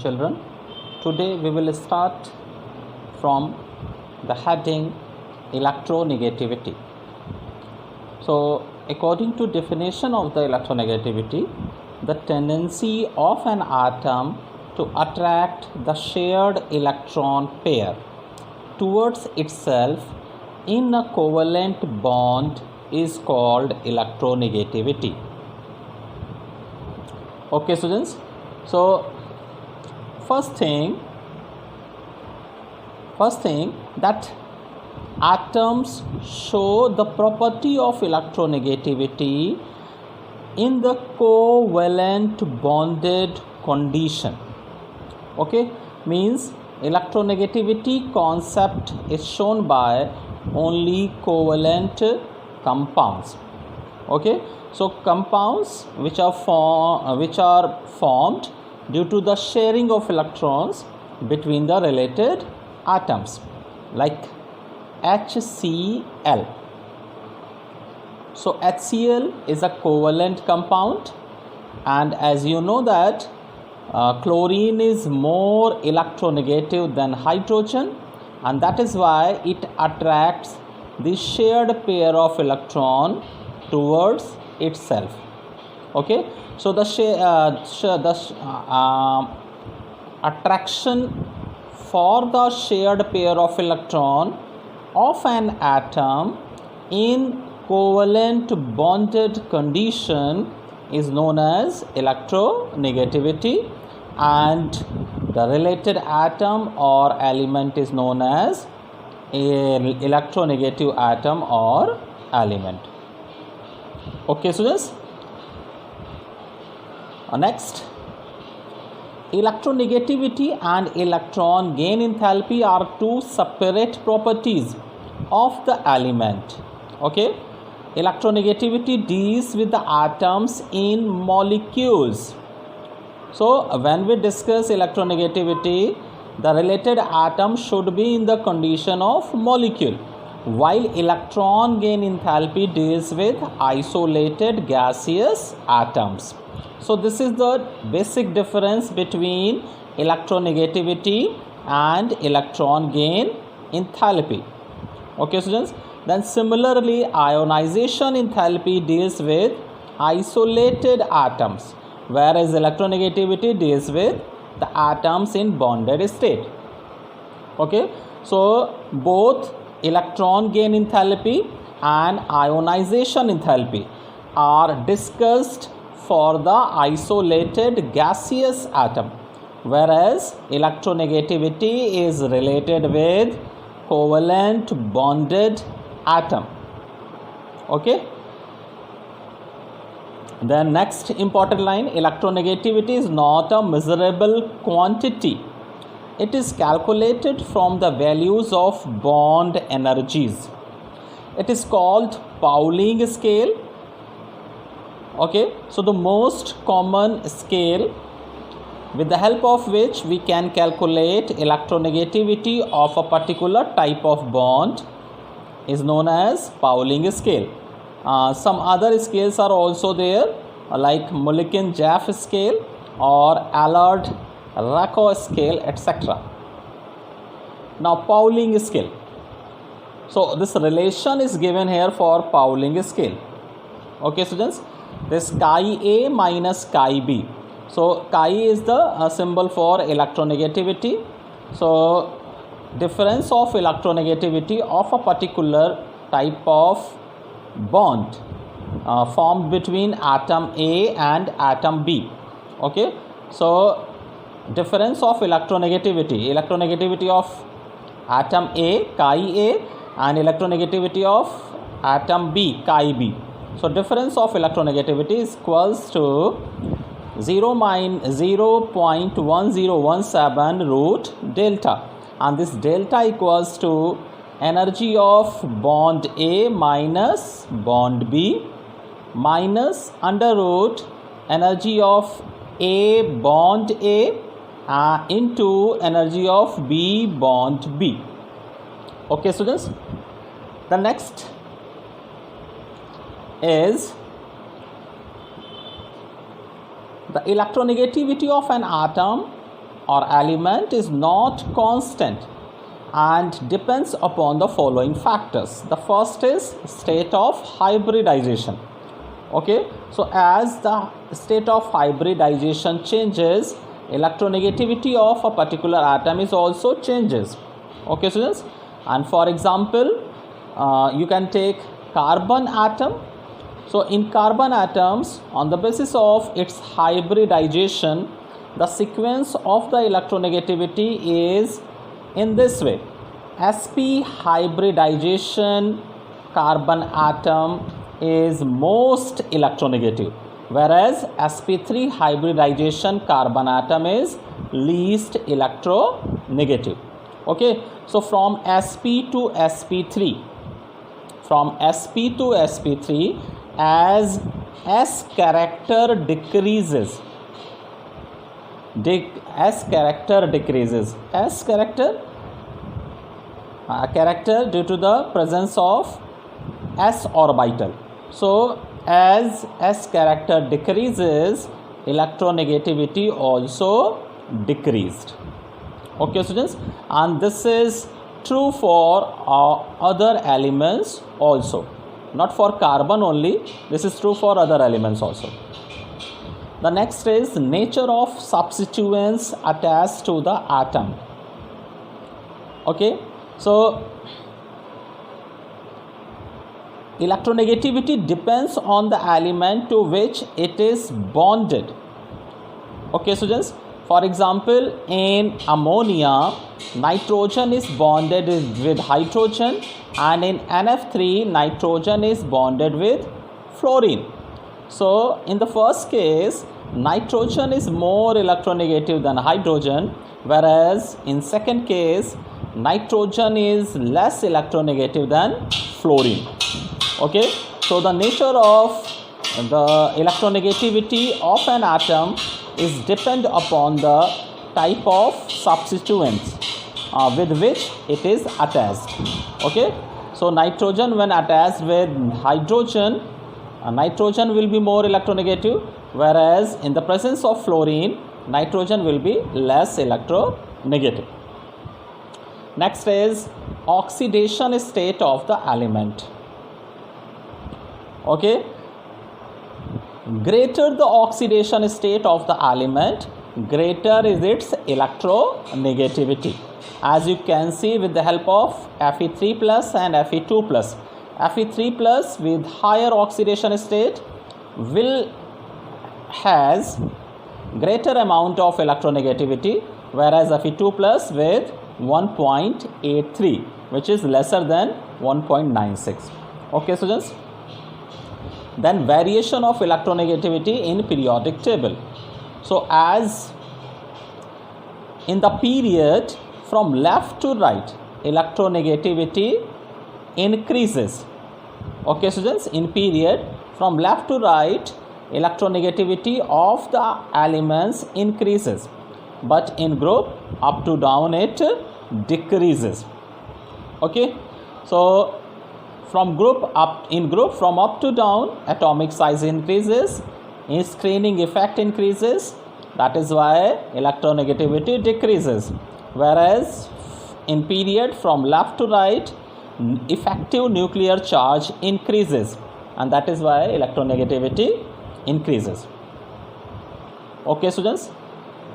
children. Today we will start from the heading electronegativity. So according to definition of the electronegativity, the tendency of an atom to attract the shared electron pair towards itself in a covalent bond is called electronegativity. Okay students, so first thing that atoms show the property of electronegativity in the covalent bonded condition. Okay, means electronegativity concept is shown by only covalent compounds. Okay, so compounds which are formed due to the sharing of electrons between the related atoms, like HCl. So HCl is a covalent compound, and as you know that chlorine is more electronegative than hydrogen, and that is why it attracts the shared pair of electron towards itself. Okay, so the attraction for the shared pair of electron of an atom in covalent bonded condition is known as electronegativity, and the related atom or element is known as an electronegative atom or element. Okay students, next, electronegativity and electron gain enthalpy are two separate properties of the element. Okay, electronegativity deals with the atoms in molecules. So when we discuss electronegativity, the related atom should be in the condition of molecule, while electron gain enthalpy deals with isolated gaseous atoms. So this is the basic difference between electronegativity and electron gain enthalpy. Okay students, then similarly ionization enthalpy deals with isolated atoms, whereas electronegativity deals with the atoms in bonded state. Okay, so both electron gain enthalpy and ionization enthalpy are discussed for the isolated gaseous atom, whereas electronegativity is related with covalent bonded atom. Okay, the next important line, electronegativity is not a measurable quantity. It is calculated from the values of bond energies. It is called Pauling scale. Okay, so the most common scale with the help of which we can calculate electronegativity of a particular type of bond is known as Pauling scale. Some other scales are also there, like Mulliken-Jaffe scale or Allard-Racah scale, etc. Now Pauling scale. So this relation is given here for Pauling scale. Okay students, this chi A minus chi B. So chi is the symbol for electronegativity. So difference of electronegativity of a particular type of bond formed between atom A and atom B. Okay, so difference of electronegativity of atom A, chi A, and electronegativity of atom B, chi B. So difference of electronegativity is equals to 0.1017 root delta, and this delta equals to energy of bond A minus bond B minus under root energy of A bond A into energy of B bond B. Okay students, the next is the electronegativity of an atom or element is not constant and depends upon the following factors. The first is state of hybridization. Okay, so as the state of hybridization changes, electronegativity of a particular atom is also changes. Okay, students, and for example, you can take carbon atom. So in carbon atoms, on the basis of its hybridization, the sequence of the electronegativity is in this way: sp hybridization carbon atom is most electronegative, whereas sp3 hybridization carbon atom is least electronegative. Okay, so from sp to sp3, as s character decreases, character due to the presence of s orbital. So as s character decreases, electronegativity also decreased. Okay, students, and this is true for other elements also, not for carbon only, this is true for other elements also. The next is nature of substituents attached to the atom. Okay, so electronegativity depends on the element to which it is bonded. Okay, students, for example, in ammonia, nitrogen is bonded with hydrogen, and in NF3, nitrogen is bonded with fluorine. So in the first case, nitrogen is more electronegative than hydrogen, whereas in second case, nitrogen is less electronegative than fluorine. Okay, so the nature of the electronegativity of an atom is depend upon the type of substituents with which it is attached. Okay, so nitrogen when attached with hydrogen, nitrogen will be more electronegative, whereas in the presence of fluorine, nitrogen will be less electronegative. Next is oxidation state of the element. Okay, greater the oxidation state of the element, greater is its electronegativity. As you can see with the help of Fe3 plus and Fe2 plus. Fe3 plus with higher oxidation state has greater amount of electronegativity, whereas Fe2 plus with 1.83, which is lesser than 1.96. Okay, students. Then variation of electronegativity in periodic table. So as in the period from left to right, electronegativity increases. Okay, students, in period from left to right, electronegativity of the elements increases, but in group up to down it decreases. Okay, so from up to down, atomic size increases, in screening effect increases, that is why electronegativity decreases, whereas in period from left to right, effective nuclear charge increases, and that is why electronegativity increases. Okay, students,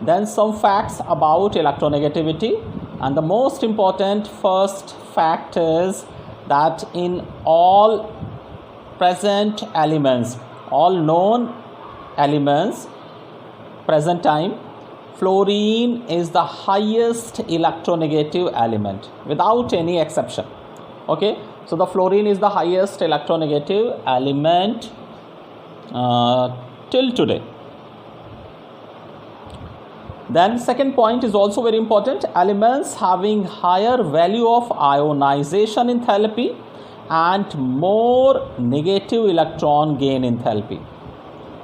then some facts about electronegativity, and the most important first fact is that in all present elements, all known elements present time, fluorine is the highest electronegative element without any exception. Okay, so the fluorine is the highest electronegative element till today. Then second point is also very important: elements having higher value of ionization enthalpy and more negative electron gain enthalpy.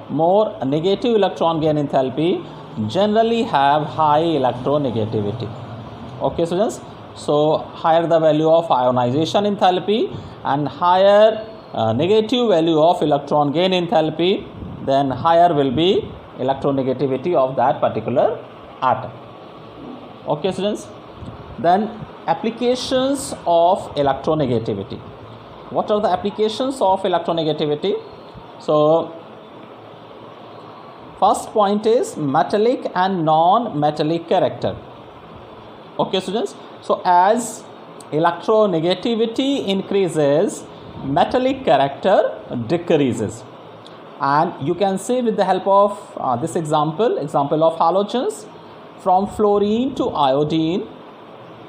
More negative electron gain enthalpy generally have high electronegativity. Okay, students. So higher the value of ionization enthalpy and higher negative value of electron gain enthalpy, then higher will be electronegativity of that particular atom. Okay, students. Then applications of electronegativity. What are the applications of electronegativity? So first point is metallic and non-metallic character. Okay, students. So as electronegativity increases, metallic character decreases. And you can see with the help of this example of halogens, from fluorine to iodine,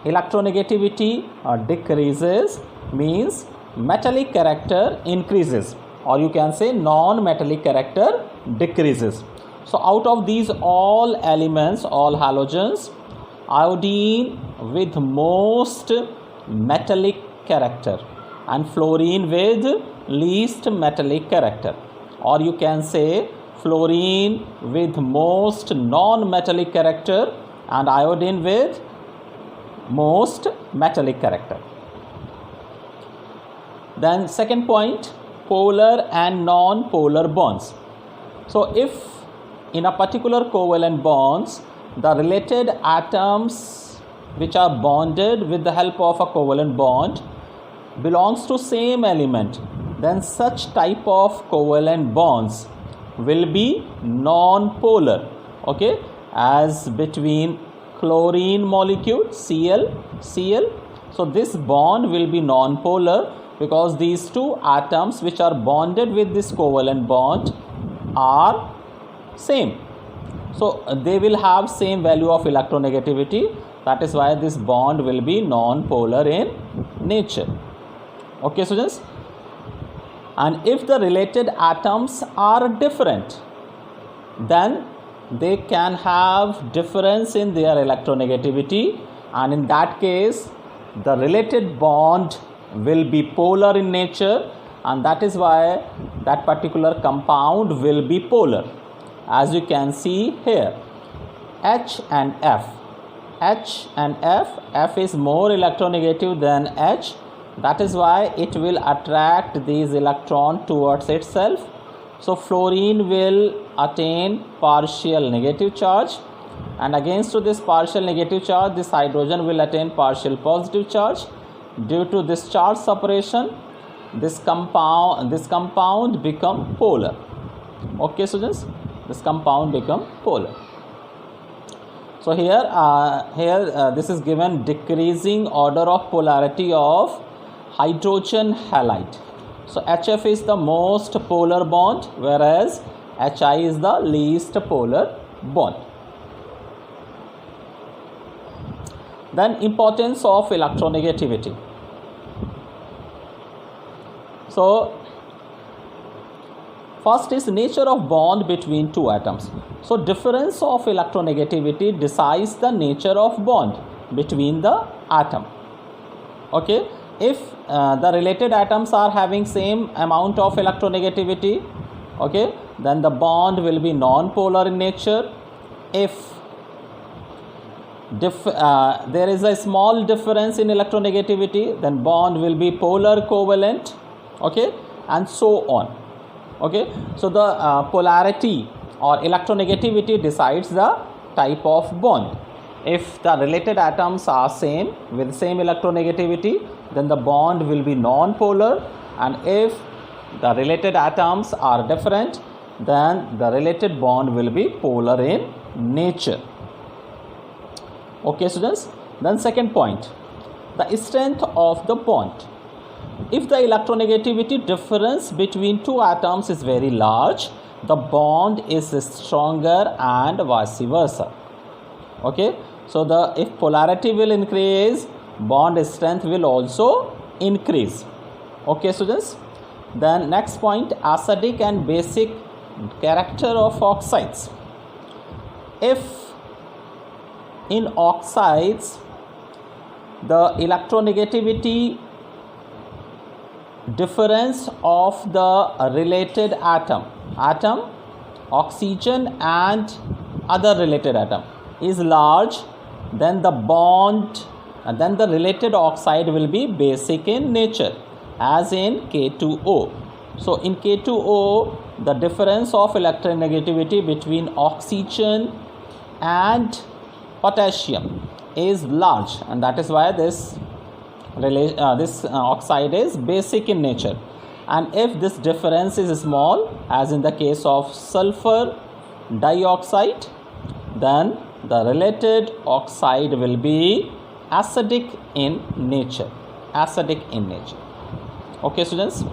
electronegativity decreases, means metallic character increases, or you can say non-metallic character decreases. So out of these all elements, all halogens, iodine with most metallic character and fluorine with least metallic character, or you can say fluorine with most non-metallic character and iodine with most metallic character. Then second point, polar and non-polar bonds. So if in a particular covalent bonds, the related atoms which are bonded with the help of a covalent bond belongs to same element, then such type of covalent bonds will be non-polar. Okay, as between chlorine molecule Cl. So this bond will be non-polar because these two atoms which are bonded with this covalent bond are same. So they will have same value of electronegativity. That is why this bond will be non-polar in nature. Okay, students. And if the related atoms are different, then they can have difference in their electronegativity, and in that case the related bond will be polar in nature, and that is why that particular compound will be polar. As you can see here, H and F. F is more electronegative than H. That is why it will attract these electrons towards itself. So fluorine will attain partial negative charge, and against to this partial negative charge, this hydrogen will attain partial positive charge. Due to this charge separation, this compound become polar. Okay, students, this compound become polar. So here this is given decreasing order of polarity of hydrogen halide. So HF is the most polar bond, whereas HI is the least polar bond. Then importance of electronegativity. So first is nature of bond between two atoms. So difference of electronegativity decides the nature of bond between the atom. Okay, if the related atoms are having same amount of electronegativity, okay, then the bond will be non-polar in nature. If there is a small difference in electronegativity, then bond will be polar covalent. Okay, and so on. Okay, so the polarity or electronegativity decides the type of bond. If the related atoms are same with same electronegativity, then the bond will be non-polar, and if the related atoms are different, then the related bond will be polar in nature. Okay, students. Then second point, the strength of the bond. If the electronegativity difference between two atoms is very large, the bond is stronger and vice versa. Okay, so if polarity will increase, bond strength will also increase. Okay, students. Then next point, acidic and basic character of oxides. If in oxides the electronegativity difference of the related atom, oxygen and other related atom is large, then the bond and then the related oxide will be basic in nature, as in K2O. So in K2O, the difference of electronegativity between oxygen and potassium is large, and that is why this oxide is basic in nature. And if this difference is small, as in the case of sulfur dioxide, then the related oxide will be acidic in nature. Okay, students.